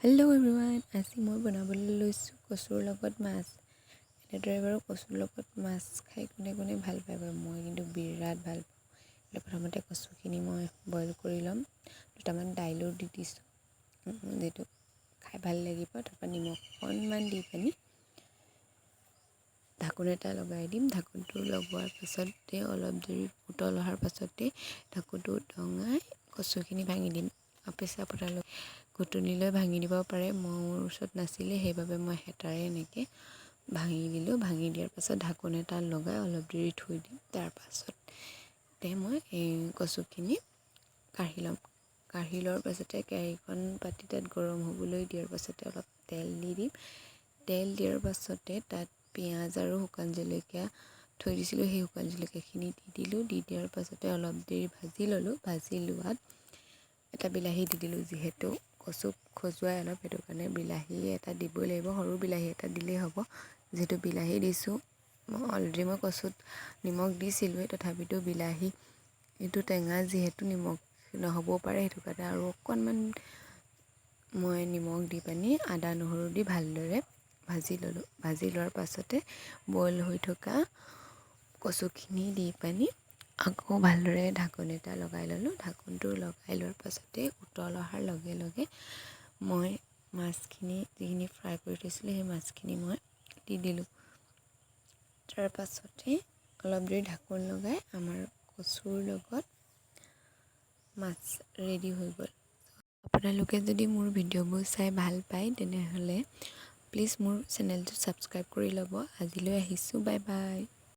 Hello' everyone, আজি মই বনাবলৈ লৈছোঁ কচুৰ লগত মাছ। এনেদৰে বাৰু কচুৰ লগত মাছ খাই কোনে কোনে ভাল পায় বাৰু, মই কিন্তু বিৰাট ভাল পাওঁ। প্ৰথমতে কচুখিনি মই বইল কৰি ল'ম, দুটামান দাইলো দি দিছোঁ যিটো খাই ভাল লাগিব। তাৰপৰা নিমখ অকণমান দি পানি ঢাকোন এটা লগাই দিম। ঢাকোনটো লগোৱাৰ পাছতে অলপ দেৰি উতল অহাৰ পাছতে ঢাকোনটো উদঙাই কচুখিনি ভাঙি দিম। প্ৰেছাৰ কুকাৰলৈ ঘুটুনি লৈ ভাঙি দিব পাৰে, মোৰ ওচৰত নাছিলে সেইবাবে মই হেতাৰে এনেকৈ ভাঙি দিলোঁ। ভাঙি দিয়াৰ পাছত ঢাকোন এটা লগাই অলপ দেৰি থৈ দিম। তাৰপাছতে মই এই কচুখিনি কাঢ়ি ল'ম। কাঢ়ি লোৱাৰ পাছতে কেৰাহীখন পাতি তাত গৰম হ'বলৈ দিয়াৰ পাছতে অলপ তেল দি দিম। তেল দিয়াৰ পাছতে তাত পিঁয়াজ আৰু শুকান জলকীয়া থৈ দিছিলোঁ, সেই শুকান জলকীয়াখিনি দি দিলোঁ। দি দিয়াৰ পাছতে অলপ দেৰি ভাজি ল'লোঁ। ভাজি লোৱাত এটা বিলাহী দি দিলোঁ, যিহেতু কচু খজুৱাই অলপ, সেইটো কাৰণে বিলাহী এটা দিবই লাগিব। সৰু বিলাহী এটা দিলেই হ'ব, যিহেতু বিলাহী দিছোঁ। অলৰেডি মই কচুত নিমখ দিছিলোঁ, তথাপিতো বিলাহী এইটো টেঙা যিহেতু নিমখ নহ'বও পাৰে, সেইটো কাৰণে আৰু অকণমান মই নিমখ দি পানি আদা নহৰু দি ভালদৰে ভাজি ল'লোঁ। ভাজি লোৱাৰ পাছতে বইল হৈ থকা কচুখিনি দি পানি আকৌ ভালদৰে ঢাকোন এটা লগাই ল'লোঁ। ঢাকোনটো লগাই লোৱাৰ পাছতে উতল অহাৰ লগে লগে মই মাছখিনি যিখিনি ফ্ৰাই কৰি থৈছিলোঁ, সেই মাছখিনি মই দি দিলোঁ। তাৰ পাছতে অলপ দেৰি ঢাকোন লগাই আমাৰ কচুৰ লগত মাছ ৰেডি হৈ গ'ল। আপোনালোকে যদি মোৰ ভিডিঅ'বোৰ চাই ভাল পায় তেনেহ'লে প্লিজ মোৰ চেনেলটো ছাবস্ক্ৰাইব কৰি ল'ব। আজিলৈ আহিছোঁ, বাই বাই।